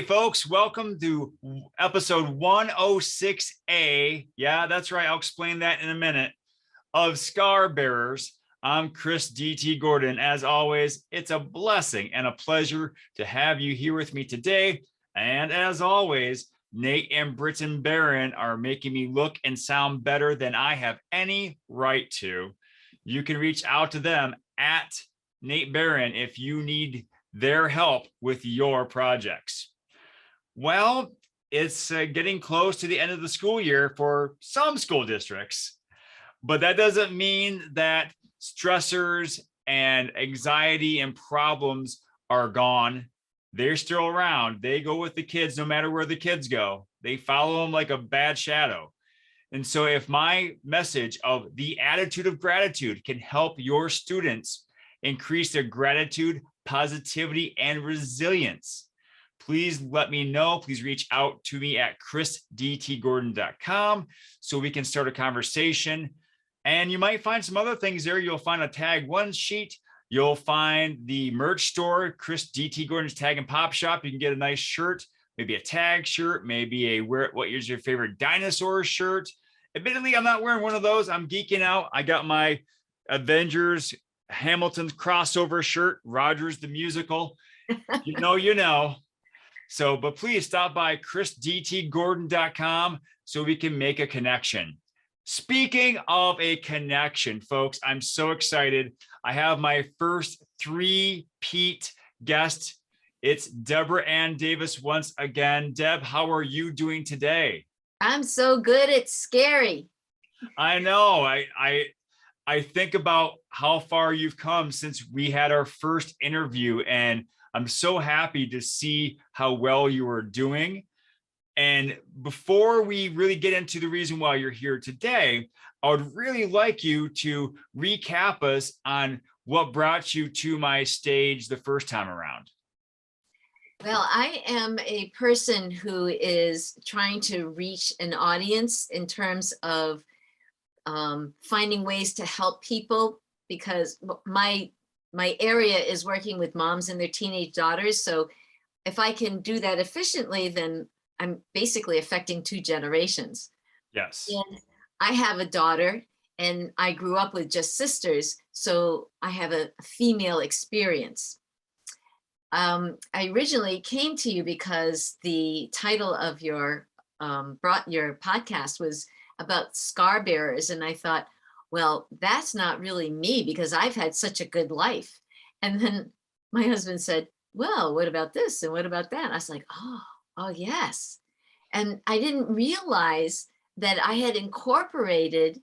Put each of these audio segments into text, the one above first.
Hey folks, welcome to episode 106A. Yeah, that's right. I'll explain that in a minute. Of Scar Bearers. I'm Chris DT Gordon. As always, it's a blessing and a pleasure to have you here with me today. And as always, Nate and Britton Barron are making me look and sound better than I have any right to. You can reach out to them at Nate Barron if you need their help with your projects. Well, it's getting close to the end of the school year for some school districts, but that doesn't mean that stressors and anxiety and problems are gone. They're still around. They go with the kids no matter where the kids go. They follow them like a bad shadow. And so if my message of the attitude of gratitude can help your students increase their gratitude, positivity, and resilience, please let me know. Please reach out to me at chrisdtgordon.com so we can start a conversation. And you might find some other things there. You'll find a tag one sheet. You'll find the merch store, Chris DT Gordon's Tag and Pop Shop. You can get a nice shirt, maybe a tag shirt, maybe a what is your favorite dinosaur shirt. Admittedly, I'm not wearing one of those. I'm geeking out. I got my Avengers Hamilton's crossover shirt, Rogers the Musical. You know. So, but please stop by chrisdtgordon.com so we can make a connection. Speaking of a connection, folks, I'm so excited. I have my first three-peat guest. It's Deborah Ann Davis once again. Deb, how are you doing today? I'm so good. It's scary. I know. I think about how far you've come since we had our first interview, and I'm so happy to see how well you are doing. And before we really get into the reason why you're here today, I would really like you to recap us on what brought you to my stage the first time around. Well, I am a person who is trying to reach an audience in terms of finding ways to help people, because my area is working with moms and their teenage daughters. So if I can do that efficiently, then I'm basically affecting two generations. Yes. And I have a daughter and I grew up with just sisters. So I have a female experience. I originally came to you because the title of your podcast was about scar bearers. And I thought, well, that's not really me because I've had such a good life. And then my husband said, well, what about this? And what about that? And I was like, oh, yes. And I didn't realize that I had incorporated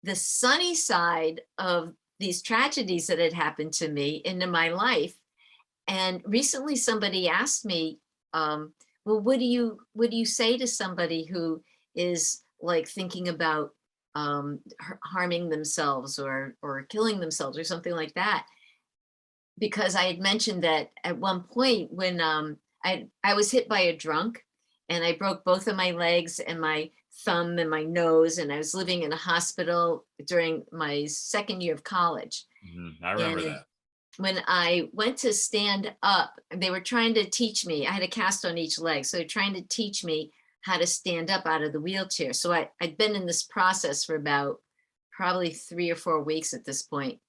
the sunny side of these tragedies that had happened to me into my life. And recently somebody asked me, well, what do you say to somebody who is like thinking about harming themselves or killing themselves or something like that? Because I had mentioned that at one point when I was hit by a drunk and I broke both of my legs and my thumb and my nose, and I was living in a hospital during my second year of college. I remember that. When I went to stand up, they were trying to teach me, I had a cast on each leg. So they're trying to teach me how to stand up out of the wheelchair. So I'd been in this process for about probably 3 or 4 weeks at this point.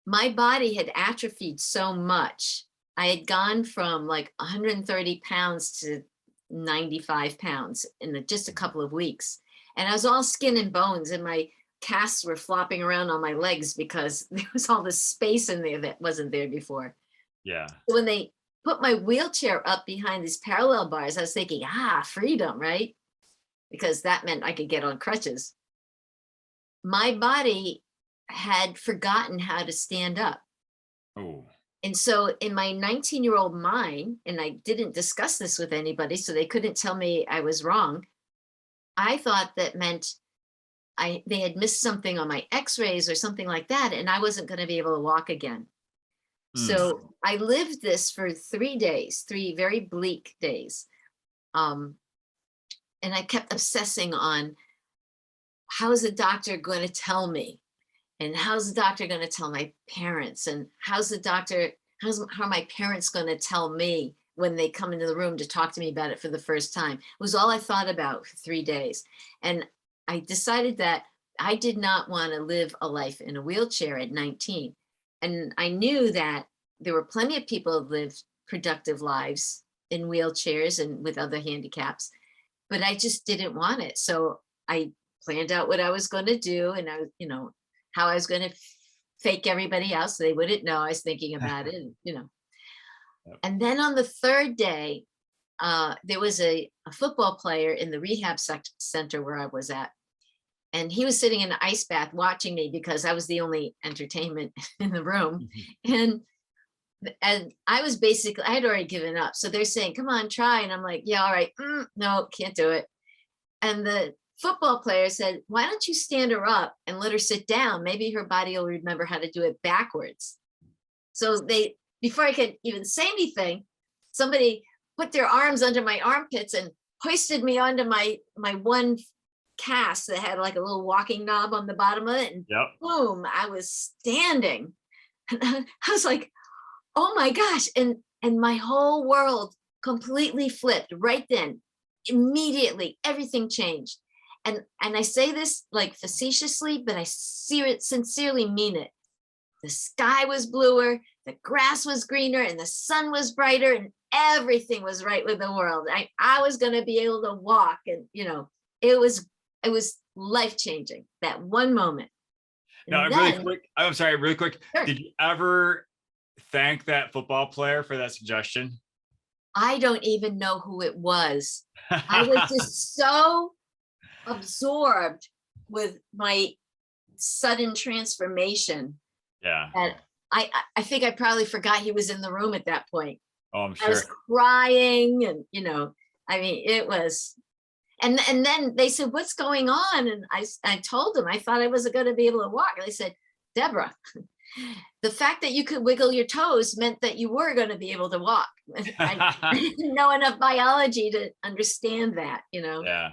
My body had atrophied so much. I had gone from like 130 pounds to 95 pounds in just a couple of weeks. And I was all skin and bones, and my casts were flopping around on my legs because there was all this space in there that wasn't there before. Yeah. So when they put my wheelchair up behind these parallel bars, I was thinking, freedom, right? Because that meant I could get on crutches. My body had forgotten how to stand up. Oh. And so in my 19-year-old mind, and I didn't discuss this with anybody, so they couldn't tell me I was wrong, I thought that meant they had missed something on my x-rays or something like that, and I wasn't going to be able to walk again. So I lived this for 3 days, 3 very bleak days. And I kept obsessing on, how is the doctor going to tell me? And how's the doctor going to tell my parents? And how are my parents going to tell me when they come into the room to talk to me about it for the first time. It was all I thought about for 3 days. And I decided that I did not want to live a life in a wheelchair at 19. And I knew that there were plenty of people who lived productive lives in wheelchairs and with other handicaps, but I just didn't want it. So I planned out what I was going to do, and how I was going to fake everybody else so they wouldn't know I was thinking about it, Yep. And then on the third day, there was a football player in the rehab center where I was at. And he was sitting in an ice bath watching me because I was the only entertainment in the room. And I was basically, I had already given up. So they're saying, come on, try. And I'm like, yeah, all right. No, can't do it. And the football player said, why don't you stand her up and let her sit down? Maybe her body will remember how to do it backwards. So before I could even say anything, somebody put their arms under my armpits and hoisted me onto my one cast that had like a little walking knob on the bottom of it. And boom, I was standing. And I was like, oh my gosh. And my whole world completely flipped right then. Immediately, everything changed. And I say this like facetiously, but I sincerely mean it. The sky was bluer, the grass was greener, and the sun was brighter, and everything was right with the world. I was going to be able to walk, and it was life-changing, that one moment. Now, really quick, I'm sorry, really quick. Sure. Did you ever thank that football player for that suggestion? I don't even know who it was. I was just so absorbed with my sudden transformation. Yeah. That I think I probably forgot he was in the room at that point. Oh, I'm sure. I was crying, and I mean, it was. And then they said, what's going on? And I told them I thought I wasn't going to be able to walk. And they said, Deborah, the fact that you could wiggle your toes meant that you were going to be able to walk. I didn't know enough biology to understand that, Yeah.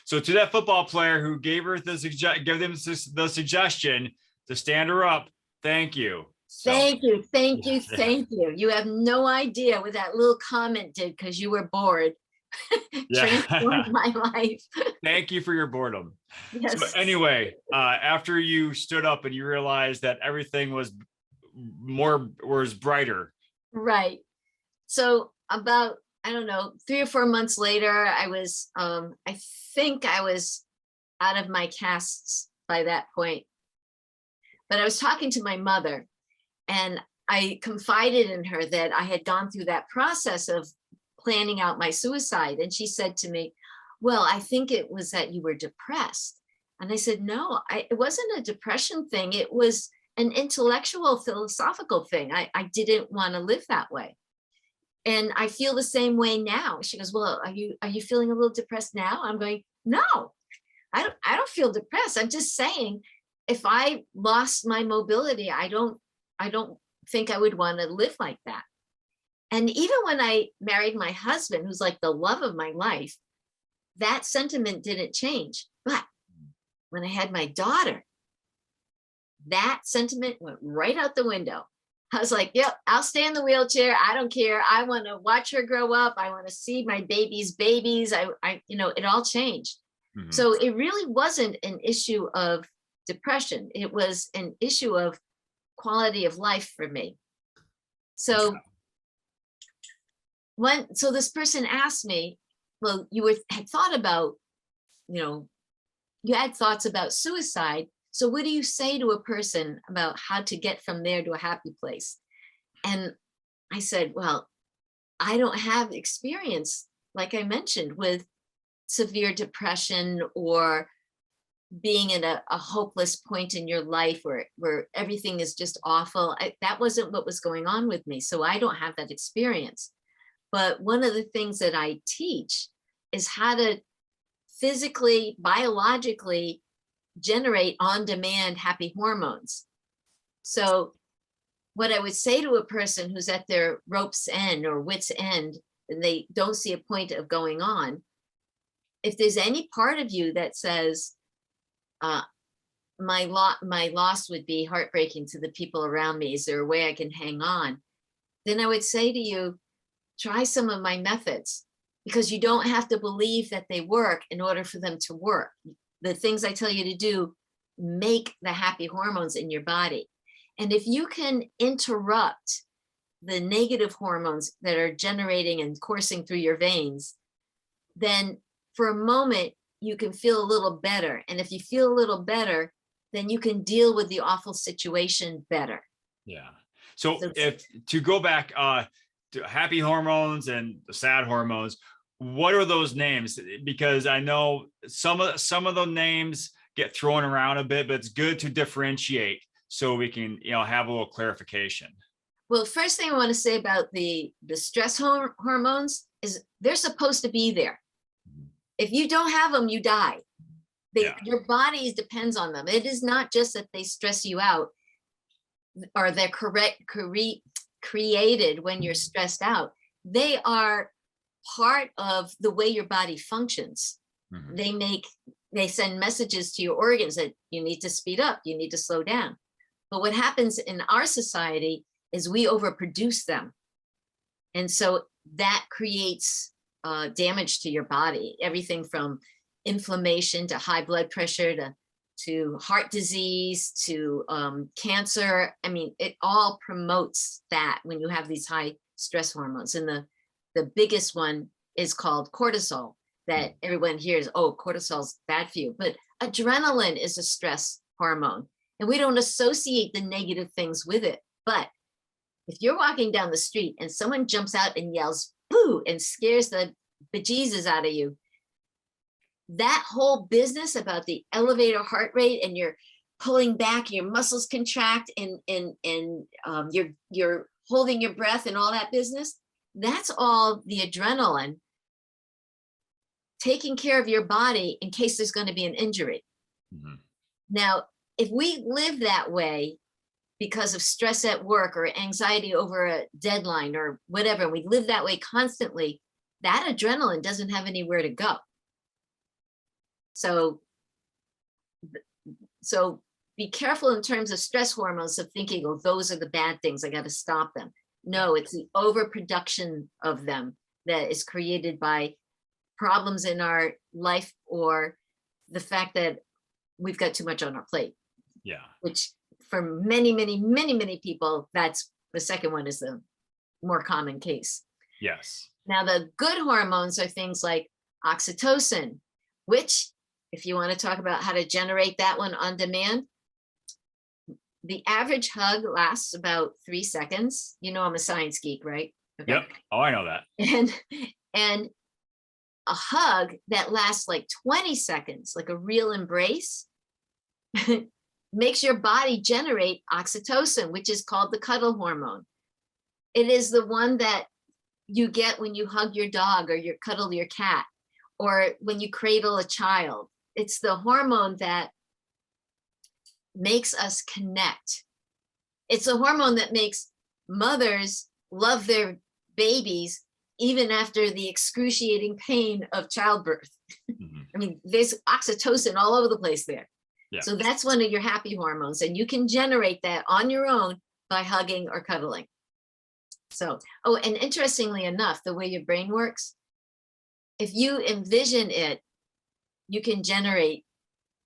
So to that football player who gave them the suggestion to stand her up, thank you. So, thank you. You have no idea what that little comment did because you were bored. Transformed my life. Thank you for your boredom. Yes. So anyway, after you stood up and you realized that everything was brighter. Right. So about, I don't know, 3 or 4 months later, I was, I think I was out of my casts by that point. But I was talking to my mother, and I confided in her that I had gone through that process of planning out my suicide. And she said to me, well, I think it was that you were depressed. And I said, no, it wasn't a depression thing. It was an intellectual, philosophical thing. I didn't want to live that way. And I feel the same way now. She goes, well, are you feeling a little depressed now? I'm going, no, I don't feel depressed. I'm just saying, if I lost my mobility, I don't think I would want to live like that. And even when I married my husband, who's like the love of my life, that sentiment didn't change. But when I had my daughter, that sentiment went right out the window. I was like, yep, I'll stay in the wheelchair. I don't care. I want to watch her grow up. I want to see my baby's babies. It all changed. Mm-hmm. So it really wasn't an issue of depression. It was an issue of quality of life for me. So so this person asked me, well, you had thought about, you had thoughts about suicide. So what do you say to a person about how to get from there to a happy place? And I said, well, I don't have experience, like I mentioned, with severe depression or being in a hopeless point in your life where everything is just awful. That wasn't what was going on with me. So I don't have that experience. But one of the things that I teach is how to physically, biologically generate on-demand happy hormones. So what I would say to a person who's at their rope's end or wit's end, and they don't see a point of going on, if there's any part of you that says, my loss would be heartbreaking to the people around me, is there a way I can hang on? Then I would say to you, try some of my methods, because you don't have to believe that they work in order for them to work. The things I tell you to do make the happy hormones in your body. And if you can interrupt the negative hormones that are generating and coursing through your veins, then for a moment you can feel a little better. And if you feel a little better, then you can deal with the awful situation better. Yeah. So So if to go back to happy hormones and the sad hormones, what are those names? Because I know some of the names get thrown around a bit, but it's good to differentiate so we can, have a little clarification. well, first thing I want to say about the stress hormones is they're supposed to be there. If you don't have them, you die. Your body depends on them. It is not just that they stress you out, or they're created when you're stressed out. They are part of the way your body functions. Mhm. They send messages to your organs that you need to speed up, you need to slow down. But what happens in our society is we overproduce them. And so that creates damage to your body, everything from inflammation to high blood pressure to heart disease to cancer. I mean, it all promotes that when you have these high stress hormones. And the biggest one is called cortisol, that everyone hears, oh, cortisol's bad for you. But adrenaline is a stress hormone, and we don't associate the negative things with it. But if you're walking down the street and someone jumps out and yells, boo, and scares the bejesus out of you, that whole business about the elevator heart rate and you're pulling back, your muscles contract, and you're holding your breath and all that business, that's all the adrenaline taking care of your body in case there's going to be an injury. Mhm. Now, if we live that way because of stress at work or anxiety over a deadline or whatever, we live that way constantly, that adrenaline doesn't have anywhere to go. So be careful in terms of stress hormones of thinking, oh, those are the bad things, I got to stop them. No, it's the overproduction of them that is created by problems in our life, or the fact that we've got too much on our plate. Yeah. Which for many, many, many, many people, that's the second one is the more common case. Yes. Now, the good hormones are things like oxytocin, which, if you want to talk about how to generate that one on demand, the average hug lasts about 3 seconds. You know, I'm a science geek, right? Okay. Yep. Oh, I know that. And a hug that lasts like 20 seconds, like a real embrace, makes your body generate oxytocin, which is called the cuddle hormone. It is the one that you get when you hug your dog or you cuddle your cat, or when you cradle a child. It's the hormone that makes us connect. It's a hormone that makes mothers love their babies even after the excruciating pain of childbirth. Mhm. I mean, there's oxytocin all over the place there. Yeah. So that's one of your happy hormones, and you can generate that on your own by hugging or cuddling. So, oh, and interestingly enough, the way your brain works, if you envision it, you can generate,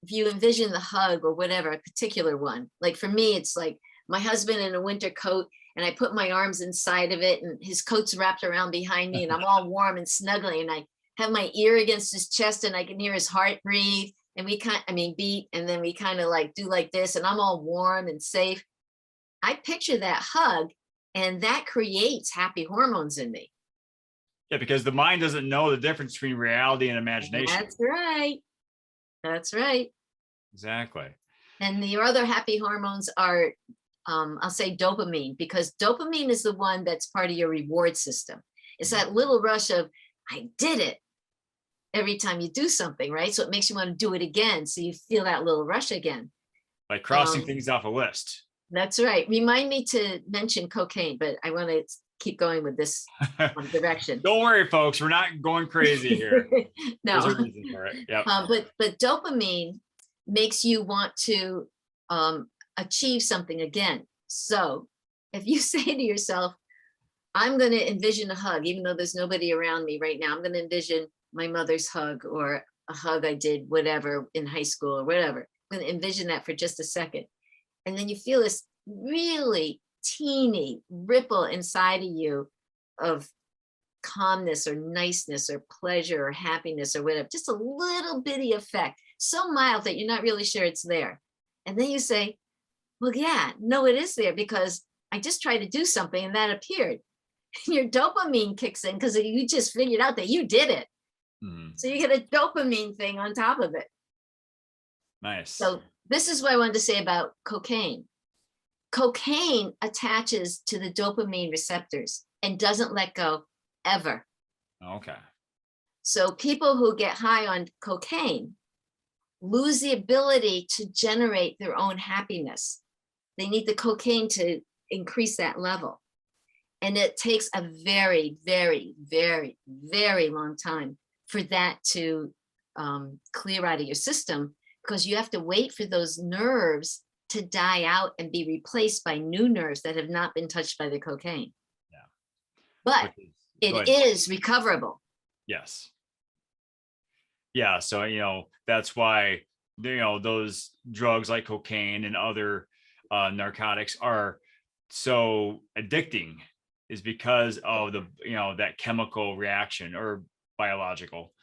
if you envision the hug or whatever, a particular one. Like for me, it's like my husband in a winter coat, and I put my arms inside of it, and his coat's wrapped around behind me, and I'm all warm and snuggly, and I have my ear against his chest, and I can hear his heart breathe, and beat, and then we kind of like do like this, and I'm all warm and safe. I picture that hug, and that creates happy hormones in me. Yeah, because the mind doesn't know the difference between reality and imagination. That's right. That's right. Exactly. And the other happy hormones are, I'll say dopamine, because dopamine is the one that's part of your reward system. It's that little rush of, I did it, every time you do something, right? So it makes you want to do it again. So you feel that little rush again. Like crossing things off a list. That's right. Remind me to mention cocaine, but I want to keep going with this direction. Don't worry, folks. We're not going crazy here. No. There's a reason for it. Yep. But dopamine makes you want to achieve something again. So if you say to yourself, I'm going to envision a hug, even though there's nobody around me right now. I'm going to envision my mother's hug or a hug I did, whatever, in high school or whatever. I'm going to envision that for just a second. And then you feel this really teeny ripple inside of you of calmness or niceness or pleasure or happiness or whatever, just a little bitty effect, so mild that you're not really sure it's there. And then you say, well, yeah, no, it is there because I just tried to do something and that appeared. Your dopamine kicks in because you just figured out that you did it. Mhm. So you get a dopamine thing on top of it. Nice. So this is what I wanted to say about cocaine. Cocaine attaches to the dopamine receptors and doesn't let go ever. Okay. So people who get high on cocaine lose the ability to generate their own happiness. They need the cocaine to increase that level. And it takes a very, very, very, very long time for that to clear out of your system, because you have to wait for those nerves to die out and be replaced by new nerves that have not been touched by the cocaine. Yeah. But it is recoverable. Yes. Yeah. So, that's why, those drugs like cocaine and other narcotics are so addicting, is because of that chemical reaction or biological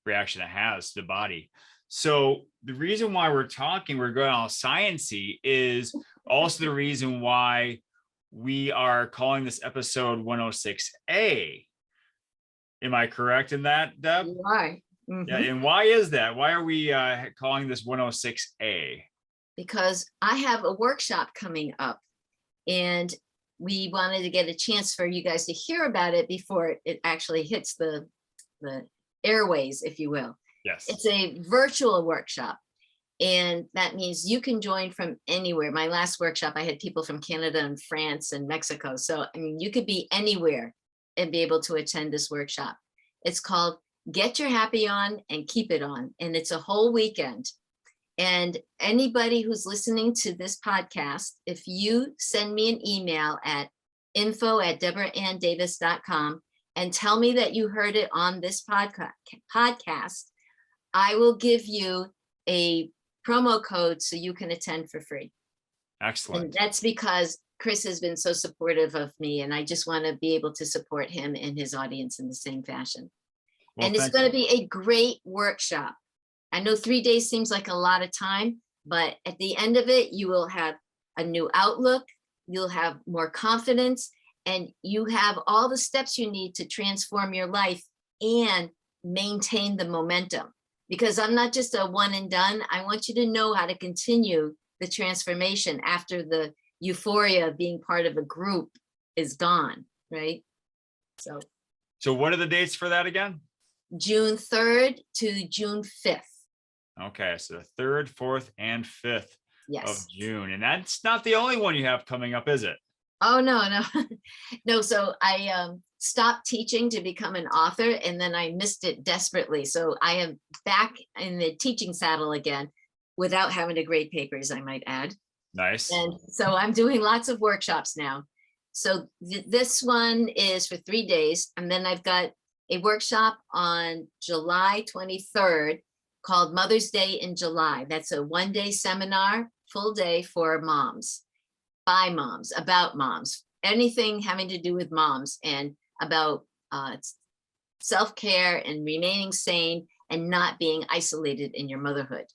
reaction it has to the body. So the reason why we're going all sciencey is also the reason why we are calling this episode 106A. Am I correct in that, Deb? You are. Mm-hmm. Yeah. And why is that? Why are we calling this 106A? Because I have a workshop coming up and we wanted to get a chance for you guys to hear about it before it actually hits the airways, if you will. Yes. It's a virtual workshop. And that means you can join from anywhere. My last workshop, I had people from Canada and France and Mexico. So, I mean, you could be anywhere and be able to attend this workshop. It's called Get Your Happy On and Keep It On. And it's a whole weekend. And anybody who's listening to this podcast, if you send me an email at info@deborahanndavis.com and tell me that you heard it on this podcast, I will give you a promo code so you can attend for free. Excellent. And that's because Chris has been so supportive of me, and I just want to be able to support him and his audience in the same fashion. Well, and it's going to be a great workshop. I know 3 days seems like a lot of time, but at the end of it, you will have a new outlook, you'll have more confidence, and you have all the steps you need to transform your life and maintain the momentum. Because I'm not just a one and done. I want you to know how to continue the transformation after the euphoria of being part of a group is gone, right? So what are the dates for that again? June 3rd to June 5th. Okay, so the 3rd, 4th, and 5th yes. of June. And that's not the only one you have coming up, is it? Oh, no. No, so I stopped teaching to become an author, and then I missed it desperately. So I am back in the teaching saddle again without having to grade papers, I might add. Nice. And so I'm doing lots of workshops now. So this one is for 3 days. And then I've got a workshop on July 23rd called Mother's Day in July. That's a one-day seminar, full day for moms, by moms, about moms, anything having to do with moms and about self-care and remaining sane and not being isolated in your motherhood.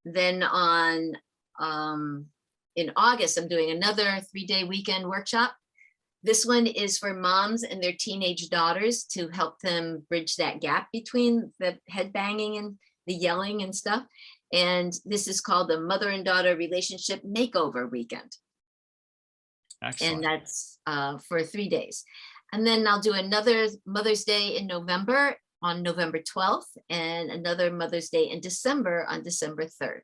Then in August, I'm doing another 3-day weekend workshop. This one is for moms and their teenage daughters to help them bridge that gap between the head banging and the yelling and stuff. And this is called the Mother and Daughter Relationship Makeover Weekend. Excellent. And that's for 3 days. And then I'll do another Mother's Day in November on November 12th and another Mother's Day in December on December 3rd.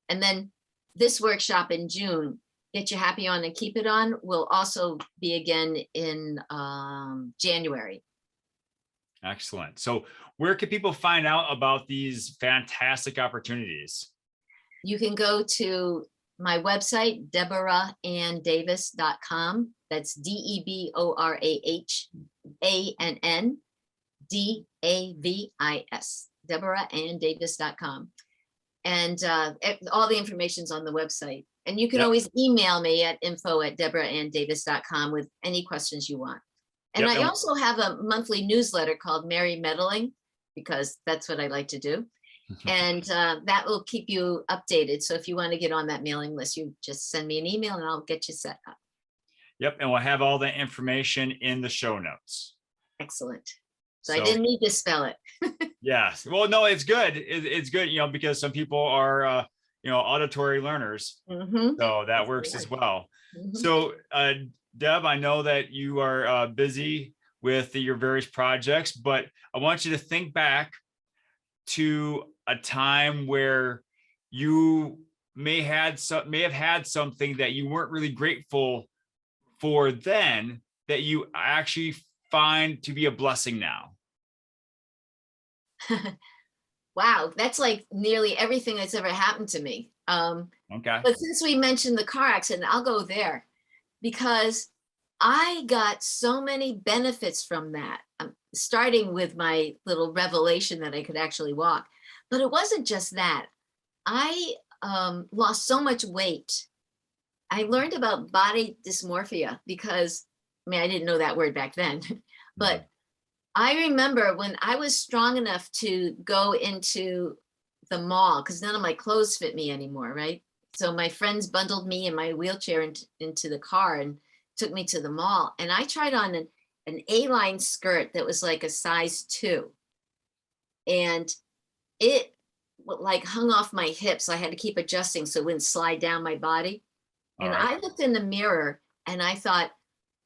And then this workshop in June, Get Your Happy On and Keep It On, will also be again in January. Excellent. So where can people find out about these fantastic opportunities? You can go to my website, DeborahAnnDavis.com. That's DeborahAnnDavis, DeborahAnnDavis.com. And all the information's on the website. And you can Yep. always email me at info@DeborahAnnDavis.com with any questions you want. And Yep. I also have a monthly newsletter called Merry Meddling, because that's what I like to do. And that will keep you updated. So if you want to get on that mailing list, you just send me an email and I'll get you set up. Yep. And we'll have all the information in the show notes. Excellent. So I didn't need to spell it. Yes. Well, no, it's good. It's good, because some people are, auditory learners. Mhm. So that works as well. Mhm. So, Deb, I know that you are busy with your various projects, but I want you to think back to a time where you may have had something that you weren't really grateful for then, that you actually find to be a blessing now. Wow, that's like nearly everything that's ever happened to me. Okay. But since we mentioned the car accident, I'll go there, because I got so many benefits from that, starting with my little revelation that I could actually walk. But it wasn't just that. I lost so much weight. I learned about body dysmorphia because, I didn't know that word back then, but I remember when I was strong enough to go into the mall, because none of my clothes fit me anymore, right? So my friends bundled me in my wheelchair into the car and took me to the mall. And I tried on an A-line skirt that was like a size 2. And it like hung off my hips. I had to keep adjusting so it wouldn't slide down my body. All And right. I looked in the mirror and I thought,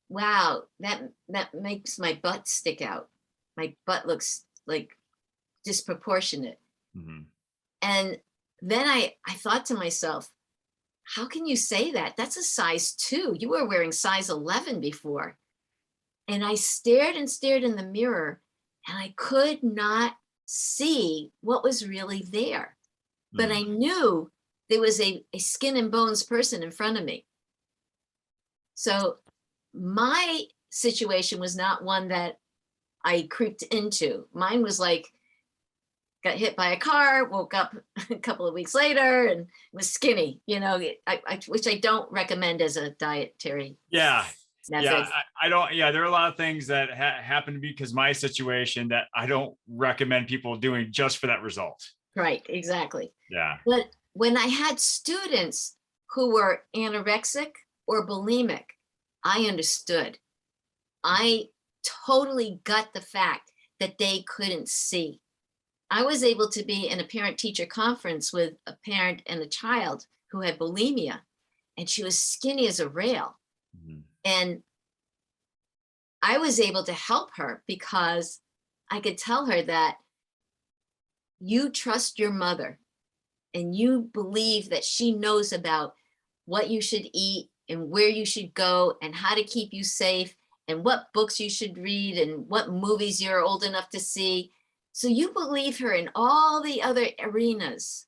wow, that makes my butt stick out. My butt looks like disproportionate. Mm-hmm. And then I thought to myself, how can you say that? That's a size 2. You were wearing size 11 before. And I stared and stared in the mirror and I could not see what was really there. But I knew there was a skin and bones person in front of me. So my situation was not one that I creeped into. Mine was like, got hit by a car, woke up a couple of weeks later and was skinny, which I don't recommend as a dietary Yeah. method. Yeah. I don't. Yeah. There are a lot of things that happen to me because my situation that I don't recommend people doing just for that result. Right. Exactly. Yeah. But when I had students who were anorexic or bulimic, I understood. I totally got the fact that they couldn't see. I was able to be in a parent-teacher conference with a parent and a child who had bulimia, and she was skinny as a rail. Mm-hmm. And I was able to help her because I could tell her that you trust your mother and you believe that she knows about what you should eat and where you should go and how to keep you safe and what books you should read and what movies you're old enough to see. So you believe her in all the other arenas.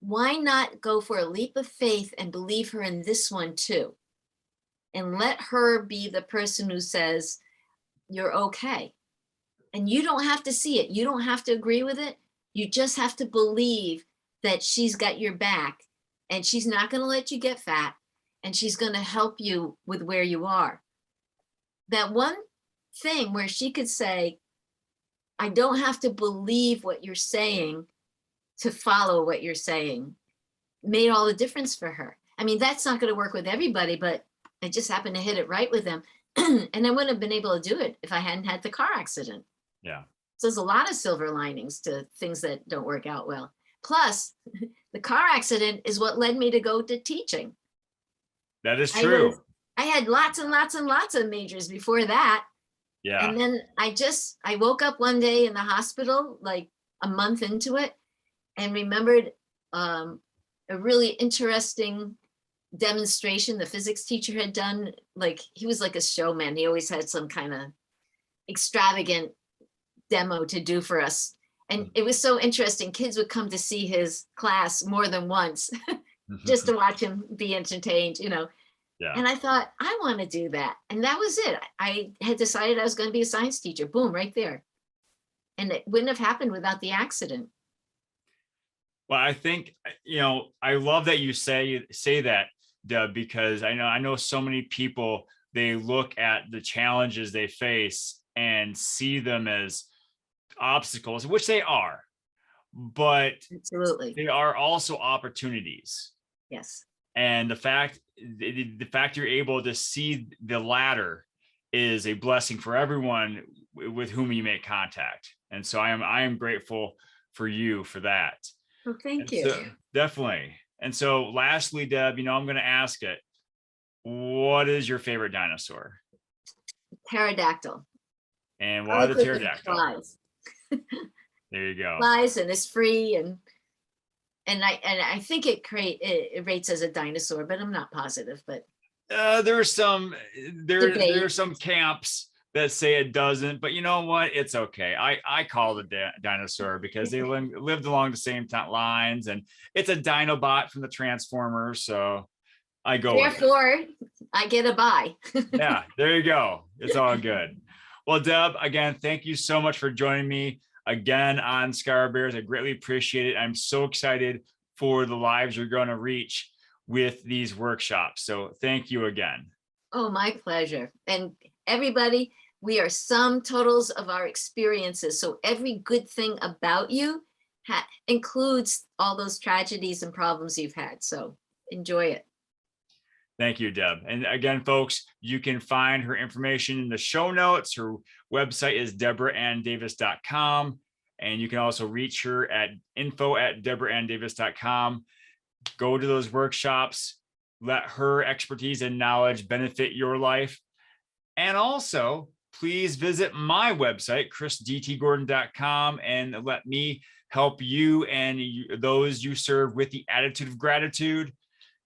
Why not go for a leap of faith and believe her in this one too? And let her be the person who says, you're okay. And you don't have to see it. You don't have to agree with it. You just have to believe that she's got your back and she's not going to let you get fat and she's going to help you with where you are. That one thing where she could say, I don't have to believe what you're saying to follow what you're saying, made all the difference for her. That's not going to work with everybody, but I just happened to hit it right with them. And I wouldn't have been able to do it if I hadn't had the car accident. Yeah. So there's a lot of silver linings to things that don't work out well. Plus, the car accident is what led me to go to teaching. That is true. I had lots and lots and lots of majors before that. Yeah. And then I woke up one day in the hospital, like a month into it, and remembered a really interesting demonstration the physics teacher had done. Like, he was like a showman. He always had some kind of extravagant demo to do for us. And it was so interesting. Kids would come to see his class more than once just to watch him be entertained, Yeah. And I thought, I want to do that. And that was it. I had decided I was going to be a science teacher. Boom, right there. And it wouldn't have happened without the accident. Well, I think, I love that you say that, Deb, because I know so many people, they look at the challenges they face and see them as obstacles, which they are, but Absolutely. they are also opportunities. Yes. And the fact you're able to see the latter is a blessing for everyone with whom you make contact. And so I am grateful for you for that. Well, thank And you. so, definitely. And so lastly, Deb, I'm going to ask it. What is your favorite dinosaur? Pterodactyl. And why the pterodactyl? Flies. There you go. Flies and is free and I think it rates as a dinosaur, but I'm not positive. But there are some Debate. some camps that say it doesn't, but you know what? It's okay. I call it a dinosaur because they lived along the same lines, and it's a Dinobot from the Transformers, so I go with it. Therefore, I get a buy. Yeah, there you go. It's all good. Well, Deb, again, thank you so much for joining me again on Scar Bears. I greatly appreciate it. I'm so excited for the lives you're going to reach with these workshops. So thank you again. Oh, my pleasure. And everybody, we are sum totals of our experiences. So every good thing about you includes all those tragedies and problems you've had. So enjoy it. Thank you, Deb. And again, folks, you can find her information in the show notes. Her website is deborahanndavis.com. And you can also reach her at info@deborahanndavis.com. Go to those workshops, let her expertise and knowledge benefit your life. And also, please visit my website, chrisdtgordon.com, and let me help you and those you serve with the attitude of gratitude.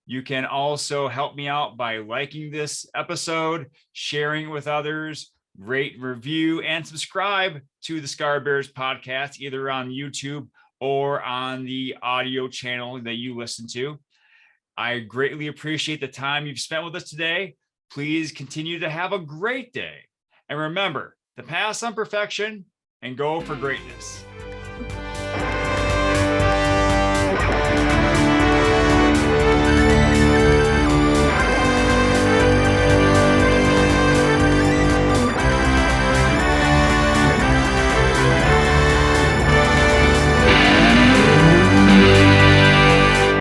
You can also help me out by liking this episode, sharing it with others, rate, review, and subscribe to the Scar Bears podcast, either on YouTube or on the audio channel that you listen to. I greatly appreciate the time you've spent with us today. Please continue to have a great day. And remember to pass on perfection and go for greatness.